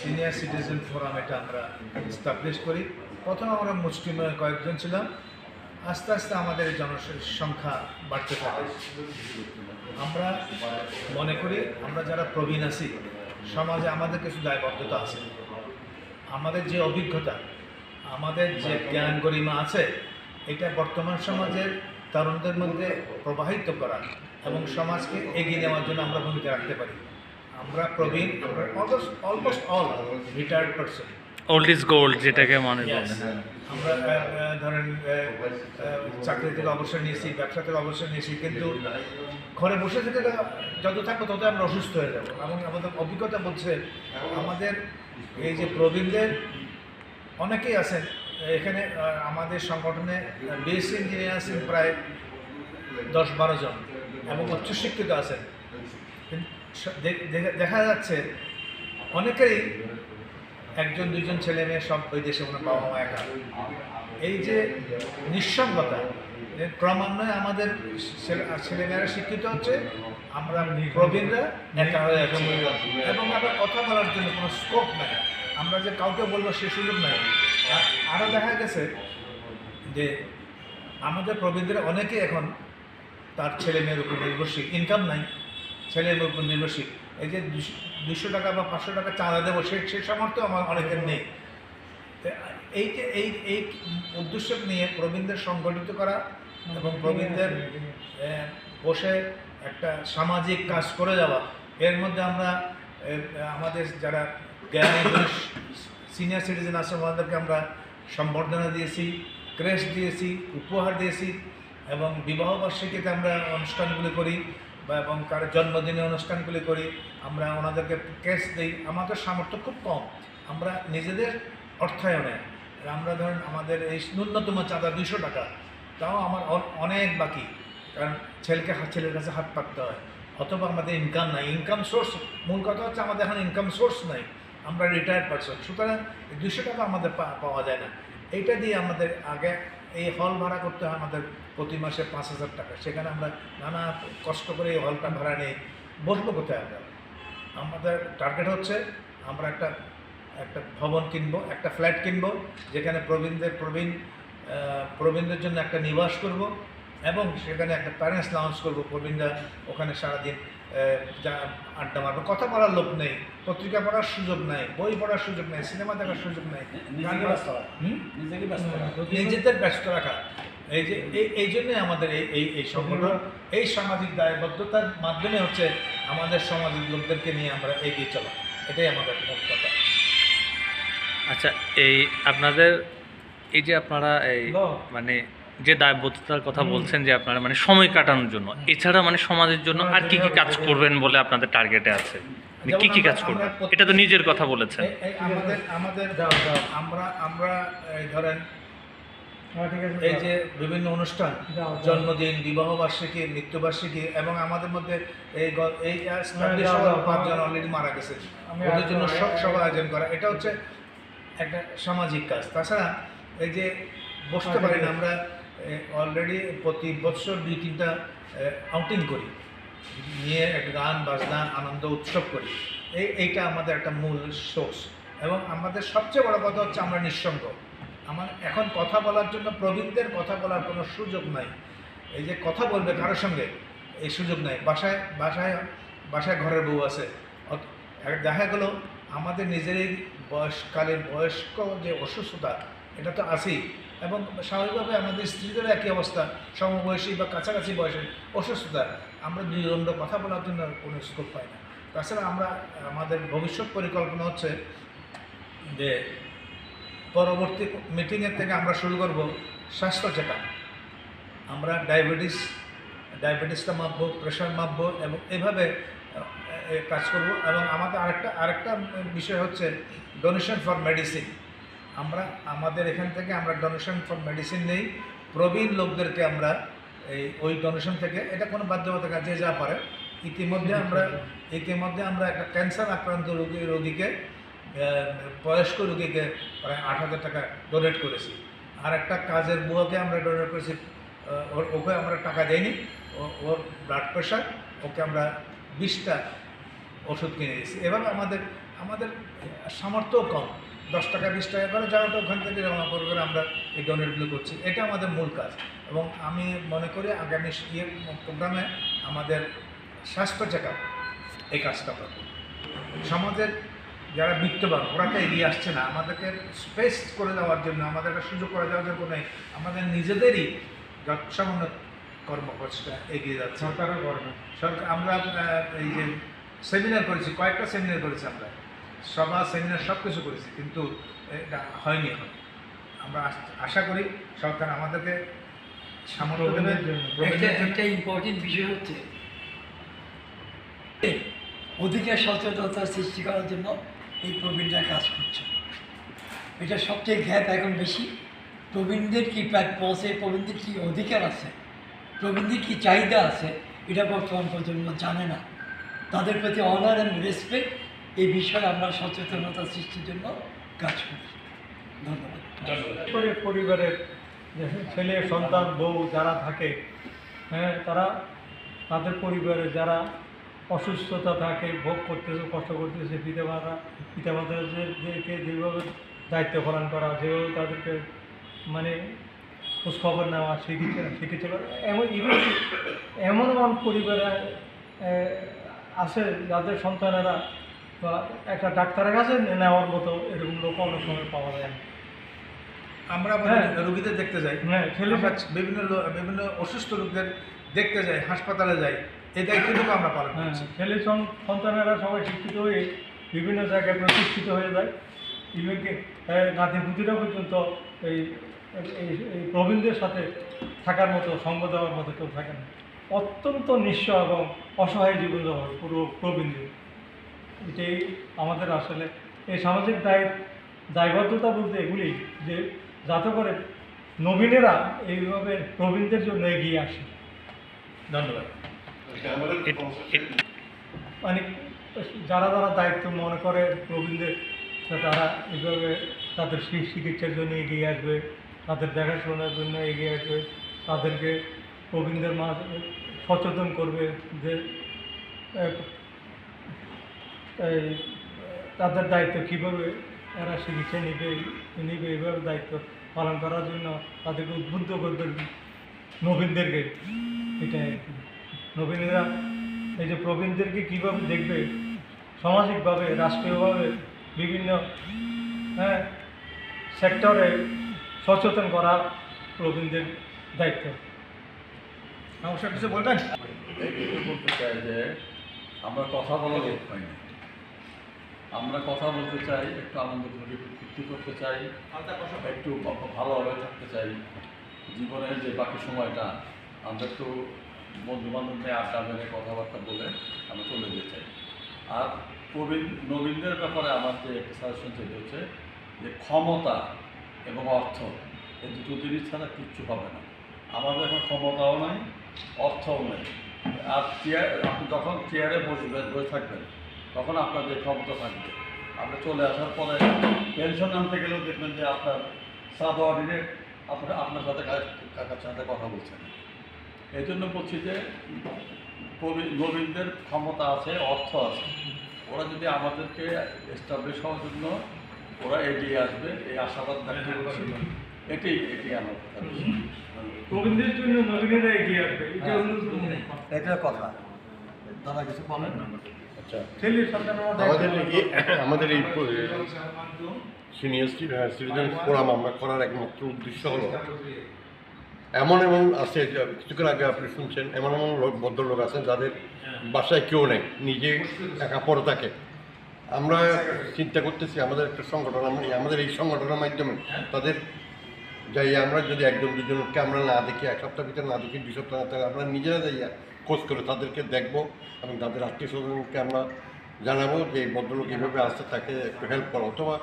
Senior citizen forum এটা আমরা establish করি। প্রথমে আমরা মুষ্টিমেয় কয়েকজন ছিলাম, আস্তে আস্তে আমাদের জনসংখ্যা বাড়তে থাকে। আমরা মনে করি আমরা যারা প্রবীণ আছি সমাজে আমাদের কিছু দায়বদ্ধতা আছে। আমাদের যে অভিজ্ঞতা, আমাদের যে জ্ঞান গরিমা আছে, এটা বর্তমান সমাজের তরুণদের মধ্যে প্রবাহিত করা এবং সমাজকে এগিয়ে নেওয়ার জন্য আমরা ভূমিকা রাখতে পারি। আমরা প্রবীণ, আমরা almost all retired person. Old is gold যেটাকে মনে Yes. বলে। আমরা ধরেন চাকরি থেকে অবসর নিয়েছি, ব্যবসা থেকে অবসর নিয়েছি, কিন্তু ঘরে বসে থেকে যত থাকবো তত আমরা অসুস্থ হয়ে যাবো। এবং আমাদের অভিজ্ঞতা বলছে আমাদের এই যে প্রবীণদের অনেকেই আছেন এখানে, আমাদের সংগঠনে বিএসসি ইঞ্জিনিয়ার আছেন প্রায় 10-12 জন এবং উচ্চশিক্ষিত আছেন। দেখা যাচ্ছে অনেকেরই 1-2 ছেলে মেয়ে, সব ওই দেশে কোনো বাবা মা একা। এই যে নিঃসঙ্গতা, ক্রমান্বয়ে আমাদের ছেলেমেয়েরা শিক্ষিত হচ্ছে, আমরা প্রবীণরা একা হয়ে যাচ্ছি এবং আমরা কথা বলার জন্য কোনো স্কোপ নাই। আমরা যে কাউকে বলবো সে সুযোগ নাই। আরও দেখা গেছে যে আমাদের প্রবীণদের অনেকে এখন তার ছেলে মেয়ের উপর নির্ভরশীল, ইনকাম নাই, ছেলে মেয়ের উপর নির্ভরশীল। এই যে 200 টাকা বা 500 টাকা চাঁদা দেবো সেই সামর্থ্য আমার অনেকের নেই। এই যে এই উদ্দেশ্য নিয়ে প্রবীণদের সংগঠিত করা এবং প্রবীণদের বসে একটা সামাজিক কাজ করে যাওয়া, এর মধ্যে আমরা আমাদের যারা জ্ঞানী সিনিয়র সিটিজেন আছে আমাদেরকে আমরা সম্বর্ধনা দিয়েছি, ক্রেস্ট দিয়েছি, উপহার দিয়েছি এবং বিবাহবার্ষিকীতে আমরা অনুষ্ঠানগুলি করি এবং কারো জন্মদিনে অনুষ্ঠানগুলি করি, আমরা ওনাদেরকে ক্রেস্ট দিই। আমাদের সামর্থ্য খুব কম, আমরা নিজেদের অর্থায়নে আমরা ধরেন আমাদের এই ন্যূনতম চাঁদা 200 টাকা, তাও আমার অনেক বাকি, কারণ ছেলের কাছে হাত পাততে হয়, অথবা আমাদের ইনকাম নাই, ইনকাম সোর্স। মূল কথা হচ্ছে আমাদের এখন ইনকাম সোর্স নাই, আমরা রিটায়ার্ড পারসন, সুতরাং 200 টাকা আমাদের পাওয়া যায় না। এইটা দিয়ে আমাদের আগে এই হল ভাড়া করতে হয় আমাদের প্রতি মাসে 5,000 টাকা, সেখানে আমরা নানা কষ্ট করে এই হলটা ভাড়া নিয়ে বসবো কোথায়? আমাদের টার্গেট হচ্ছে আমরা একটা ভবন কিনবো, একটা ফ্ল্যাট কিনবো, যেখানে প্রবীণদের জন্য একটা নিবাস করব এবং সেখানে একটা প্যারেন্টস লাউঞ্জ করবো। প্রবীণরা ওখানে সারাদিন যা আড্ডা মারবো, কথা বলার লোক নেই, পত্রিকা পড়ার সুযোগ নাই, বই পড়ার সুযোগ নেই, সিনেমা দেখার সুযোগ নেই, নিজেদের ব্যস্ত রাখা। এই যে এই জন্যই আমাদের এই সংগঠন, এই সামাজিক দায়বদ্ধতার মাধ্যমে হচ্ছে আমাদের সমাজের লোকদেরকে নিয়ে আমরা এগিয়ে চলা, এটাই আমাদের মূল কথা। আচ্ছা, এই আপনাদের এই যে আপনারা এই মানে যে দায়বদ্ধতার কথা বলছেন যে আপনারা মানে সময় কাটানোর জন্য, এছাড়া মানে সমাজের জন্য আর কি কি কাজ করবেন বলে আপনাদের টার্গেটে আছে? মানে কি কি কাজ করবেন? এটা তো নিজের কথা বলেছেন। আমাদের আমরা ধরেন এই যে বিভিন্ন অনুষ্ঠান, জন্মদিন, বিবাহবার্ষিকী, মৃত্যুবার্ষিকী, এবং আমাদের মধ্যে এই 5 জন অলরেডি মারা গেছে, ওদের জন্য শোক সভা আয়োজন করা, এটা হচ্ছে একটা সামাজিক কাজ। তাছাড়া এই যে বসতে পারি না, আমরা অলরেডি প্রতি বছর 2-3টা আউটিং করি, নিয়ে একটা গান বাজনা আনন্দ উৎসব করি। এইটা আমাদের একটা মূল সোর্স। এবং আমাদের সবচেয়ে বড় কথা হচ্ছে আমরা নিঃসঙ্গ। আমার এখন কথা বলার জন্য প্রবীণদের কথা বলার কোনো সুযোগ নাই। এই যে কথা বলবে কারোর সঙ্গে, এই সুযোগ নাই। বাসায় ঘরের বউ আছে, দেখা গেলো আমাদের নিজেরই বয়স্ক যে অসুস্থতা, এটা তো আছেই, এবং স্বাভাবিকভাবে আমাদের স্ত্রীদেরও একই অবস্থা, সমবয়সী বা কাছাকাছি বয়সের অসুস্থতা, আমরা দুই কথা বলার জন্য কোনো স্কোপ পাই না। তাছাড়া আমাদের ভবিষ্যৎ পরিকল্পনা হচ্ছে যে পরবর্তী মিটিংয়ের থেকে আমরা শুরু করব স্বাস্থ্য চেক আপ। আমরা ডায়াবেটিসটা মাপবো, প্রেশার মাপবো এবং এইভাবে কাজ করব। এবং আমাদের আরেকটা বিষয় হচ্ছে ডোনেশন ফর মেডিসিন। আমাদের এখান থেকে আমরা ডোনেশন ফর মেডিসিন নেই, প্রবীণ লোকদেরকে আমরা ওই ডোনেশন থেকে, এটা কোনো বাধ্যবাধকতা, যে যা পারে। ইতিমধ্যে আমরা একটা ক্যান্সার আক্রান্ত রোগীকে, বয়স্ক রোগীকে প্রায় 8,000 টাকা ডোনেট করেছি। আর একটা কাজের বুয়াকে আমরা ডোনেট করেছি, ওকে আমরা টাকা দেইনি, ওর ব্লাড প্রেশার, ওকে আমরা 20টা ওষুধ কিনে দিয়েছি। এভাবে আমাদের আমাদের সামর্থ্যও কম, 10 টাকা 20 টাকা করে যাওয়াটা ওখান থেকে জমা করে আমরা এই ডোনেটগুলো করছি। এটা আমাদের মূল কাজ এবং আমি মনে করি আগামী প্রোগ্রামে আমাদের স্বাস্থ্য চেক আপ এই কাজটা করবে। সমাজের যারা বিত্তবান ওরা তো এগিয়ে আসছে না আমাদেরকে স্পেস করে দেওয়ার জন্য, আমাদেরকে সুযোগ করে দেওয়ার জন্য নেই, আমাদের নিজেদেরই সামান্য কর্মকর্তা এগিয়ে যাচ্ছে, সরকারও করে না। সরকার আমরা এই যে সেমিনার করেছি, কয়েকটা সেমিনার করেছি, আমরা সভা সেমিনার সব কিছু করেছি, কিন্তু এটা হয়নি এখন। আমরা আশা করি সরকার আমাদেরকে সামর্থ্য দেবে। একটা ইম্পর্টেন্ট বিষয় হচ্ছে অধিকার সচেতনতা সৃষ্টি করার জন্য এই প্রবীণরা কাজ করছে। এটা সবচেয়ে গ্যাপ এখন বেশি। প্রবীণদের কী প্রাপ্য আছে, প্রবীণদের কী অধিকার আছে, প্রবীণদের কী চাহিদা আছে, এটা বর্তমান প্রজন্ম জানে না। তাদের প্রতি অনার অ্যান্ড রেসপেক্ট এই বিষয়ে আমরা সচেতনতা সৃষ্টির জন্য কাজ করি। ধন্যবাদ। পরিবারের ছেলে সন্তান বউ যারা থাকে, হ্যাঁ, তারা তাদের পরিবারে যারা অসুস্থতা থাকে, ভোগ করতেছে, কষ্ট করতেছে, পিতামাতাদেরকে যেভাবে দায়িত্ব পালন করা, যেভাবে তাদেরকে মানে খোঁজখবর নেওয়া, চিকিৎসা করা, এমন পরিবারে আছে যাদের সন্তানেরা বা একটা ডাক্তারের কাছে নেওয়ার মতো এরকম লোক অনেক সময় পাওয়া যায় না। আমরা রোগীদের দেখতে যাই, আমরা বিভিন্ন অসুস্থ রোগীদের দেখতে যাই, হাসপাতালে যাই, এই দায়িত্বটুকু আমরা পালন করছি। ছেলে সন্তানেরা সবাই শিক্ষিত হয়ে বিভিন্ন জায়গায় প্রতিষ্ঠিত হয়ে যায়। ইভেনকে নাতিপুতিরা পর্যন্ত এই প্রবীণদের সাথে থাকার মতো, সঙ্গ দেওয়ার মতো কেউ থাকে না। অত্যন্ত নিঃস্ব এবং অসহায় জীবন পুরো প্রবীণদের। এটাই আমাদের আসলে এই সামাজিক দায়বদ্ধতা বলতে এগুলি, যে যাতে করে নবীনেরা এইভাবে প্রবীণদের জন্য এগিয়ে আসে। ধন্যবাদ। মানে যারা দায়িত্ব মনে করে প্রবীণদের, তারা এইভাবে তাদের চিকিৎসার জন্য এগিয়ে আসবে, তাদের দেখাশোনার জন্য এগিয়ে আসবে, তাদেরকে প্রবীণদের মাঝে সচেতন করবে যে তাদের দায়িত্ব কীভাবে এরা চিকিৎসা নিবে এইভাবে দায়িত্ব পালন করার জন্য তাদেরকে উদ্বুদ্ধ করবে নবীনদেরকে। এটাই নবীনেরা এই যে প্রবীণদেরকে কীভাবে দেখবে, সামাজিকভাবে, রাষ্ট্রীয়ভাবে বিভিন্ন সেক্টরে সচেতন করা প্রবীণদের দায়িত্ব। অবশ্যই কিছু বলবেন? বলতে চাই যে আমরা কথা বলার লোক পাই না। আমরা কথা বলতে চাই, একটু আনন্দ ফুর্তি করতে চাই, একটু ভালোভাবে থাকতে চাই। জীবনের যে বাকি সময়টা আমরা একটু বন্ধুবান্ধব নিয়ে আড্ডা মেরে কথাবার্তা বলে আমরা চলে যেতে চাই। আর নবীনদের ব্যাপারে আমার যে একটা সাজেশন সেটা হচ্ছে যে ক্ষমতা এবং অর্থ এই দুটো জিনিস ছাড়া কিচ্ছু হবে না। আমাদের এখন ক্ষমতাও নাই, অর্থও নেই। আর আপনি যখন চেয়ারে বসে থাকবেন তখন আপনার যে ক্ষমতা থাকবে, আপনি চলে আসার পরে পেনশন আনতে গেলেও দেখবেন যে আপনার সাবঅর্ডিনেট আপনার সাথে কথা বলছেন। এই জন্য বলছি যে নবীনদের ক্ষমতা আছে, অর্থ আছে, ওরা যদি আমাদেরকে এস্টাবলিশ হওয়ার জন্য ওরা এগিয়ে আসবে, এই আশাবাদ ব্যক্ত করছি। এটি আমার কথা। প্রবীণদের জন্য নবীনেরা এগিয়ে আসবে, এটা কথা। দাদা কিছু বলেন? আচ্ছা, আমাদের এই সিনিয়র সিটিজেন ফোরাম আমরা করার একমাত্র উদ্দেশ্য হলো, এমন আছে, কিছুক্ষণ আগে আপনি শুনছেন, এমন ভদ্রলোক আছেন যাদের বাসায় কেউ নেই, নিজে একা পড়ে থাকে। আমরা চিন্তা করতেছি আমাদের একটা সংগঠন, আমাদের এই সংগঠনের মাধ্যমে তাদের যাই আমরা যদি একজন দুজনকে আমরা না দেখি, এক সপ্তাহ ভিতরে না দেখি, 2 সপ্তাহ না থাকে, আমরা নিজেরা যাইয়া খোঁজ করে তাদেরকে দেখব এবং তাদের আত্মীয় স্বজনকে আমরা জানাবো যে এই ভদ্রলোক কীভাবে আসতে, তাকে একটু হেল্প করা, অথবা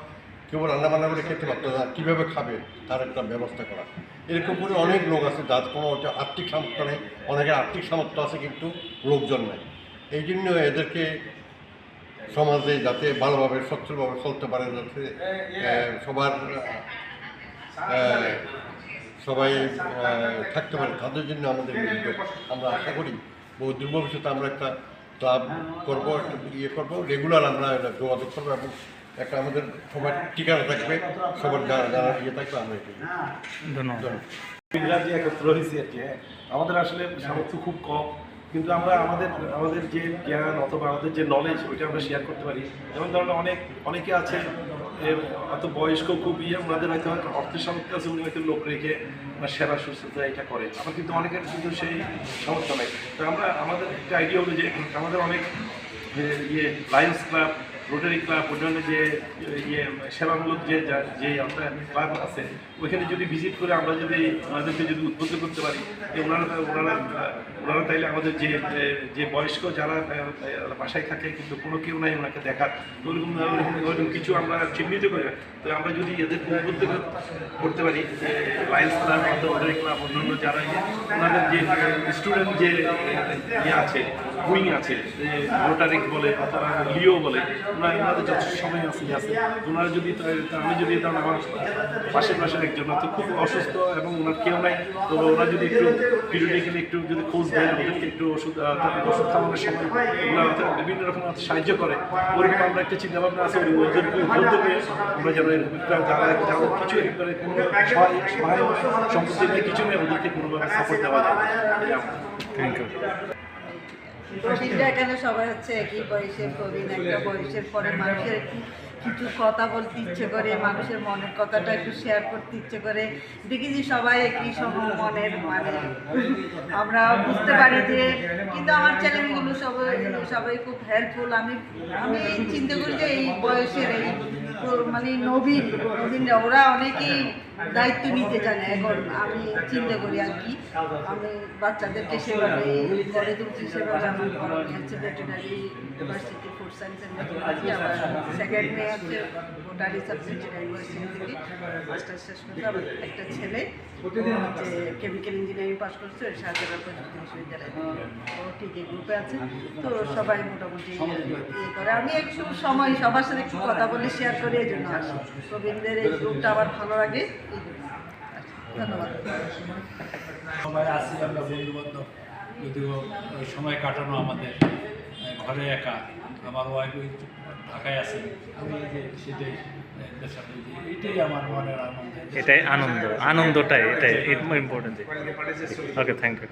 কেউ রান্নাবান্না করে খেতে পারতো না, কীভাবে খাবে তার একটা ব্যবস্থা করা। এরকম করে অনেক লোক আছে যার কোনো আর্থিক সামর্থ্য নেই, অনেকের আর্থিক সামর্থ্য আছে কিন্তু লোকজন নেই। এই জন্য এদেরকে সমাজে যাতে ভালোভাবে সচ্ছলভাবে চলতে পারে, যাতে সবাই থাকতে পারে, তাদের জন্য আমাদের উদ্যোগ। আমরা আশা করি বহু দূর ভবিষ্যতে আমরা একটা ক্লাব করবো, একটা ইয়ে করবো, রেগুলার আমরা এটা যোগাযোগ করবো এবং একটা আমাদের সবার ঠিকানা থাকবে, সবার যারা ইয়ে থাকবে আমরা এটা ধন্যবাদ। ইংরাজি একত্র হয়েছি আর কি। হ্যাঁ, আমাদের আসলে সামর্থ্য খুব কম, কিন্তু আমরা আমাদের যে জ্ঞান অথবা আমাদের যে নলেজ ওইটা আমরা শেয়ার করতে পারি। যেমন ধরুন অনেকে আছে অত বয়স্ক খুব ওনাদের হয়তো অর্থের সামর্থ্য আছে, উনি হয়তো লোক রেখে সেবা শুশ্রূষা এটা করে। আমার কিন্তু অনেকের কিন্তু সেই সামর্থ্য নেই। তো আমাদের একটা আইডিয়া হলো যে আমাদের অনেক লায়ন্স ক্লাব, রোটারি ক্লাব, অন্যান্য যে সেবামূলক যে ক্লাব আছে, ওইখানে যদি ভিজিট করে আমরা যদি ওনাদেরকে যদি উদ্বুদ্ধ করতে পারি যে ওনারা তাইলে আমাদের যে বয়স্ক যারা বাসায় থাকে কিন্তু কোনো কেউ নাই ওনাকে দেখার, ওইরকম কিছু আমরা চিহ্নিত করি। তো আমরা যদি এদের উদ্বুদ্ধ করতে পারি, লায়ন্স ক্লাব অথবা রোটারি ক্লাব, অন্যান্য যারা ওনাদের যে স্টুডেন্ট যে আছে, উইং আছে, রোটারিক বলে অথবা লিও বলে, ওনাদের যথেষ্ট সময় আছে। ওনারা যদি আমি যদি আমার পাশের একজন হয়তো খুব অসুস্থ এবং ওনার কেউ নাই, তো ওরা যদি একটু পিরিয়ডিক্যালি একটু যদি খোঁজ দেয়, ওদেরকে একটু ওষুধ খাওয়ানোর সময় ওরা বিভিন্ন রকম সাহায্য করে, ওরকম আমরা একটা চিন্তাভাবনা আছে ওদেরকে উদ্বুদ্ধ করে আমরা যেন যাদের কিছু একবারে কোনো সহায় সম্পত্তি নেই, কিছু নেই, ওদেরকে কোনোভাবে সাপোর্ট দেওয়া যায়। Thank you. প্রবীণরা এখানে সবাই হচ্ছে একই বয়সের প্রবীণ, একটা বয়সের পরে মানুষের একটু কিছু কথা বলতে ইচ্ছে করে, মানুষের মনের কথাটা একটু শেয়ার করতে ইচ্ছে করে, দেখি যে সবাই একই মনের, মানে আমরা বুঝতে পারি যে, কিন্তু আমার চ্যানেলগুলো সবাই খুব হেল্পফুল। আমি চিন্তা করি যে এই বয়সের এই মানে নবীনরা ওরা অনেকেই দায়িত্ব নিতে জানে। এখন আমি চিন্তা করি আর কি, আমি বাচ্চাদেরকে সেভাবে গড়ে তুলছি, সেভাবে আমার হচ্ছে veterinary university food science and technology, আবার সেকেন্ড মেয়ে হচ্ছে ভোটারি সাবজেক্ট ইউনিভার্সিটি থেকে মাস্টার্স শেষ করতে। আবার একটা ছেলে হচ্ছে কেমিক্যাল ইঞ্জিনিয়ারিং পাস করছে শাহজালাল প্রযুক্তি বিশ্ববিদ্যালয়, ও ঠিক এই গ্রুপে আছে। তো সবাই মোটামুটি ইয়ে করে। আমি একটু সময় সবার সাথে একটু কথা বলে শেয়ার করি, এই জন্য আসি। প্রবীণদের এই গ্রুপটা আমার ভালো লাগে, এই জন্য। ধন্যবাদ। সবাই আসি আমরা বন্ধুবান্ধব, যদিও ওই সময় কাটানো আমাদের ঘরে একা, আমার ওয়াইফ ওই ঢাকায় আছে, আমি এই যে সেটাই সাথে এইটাই আমার মনের আনন্দ, এটাই আনন্দটাই, এটাই ইম্পর্টেন্ট। Okay, thank you.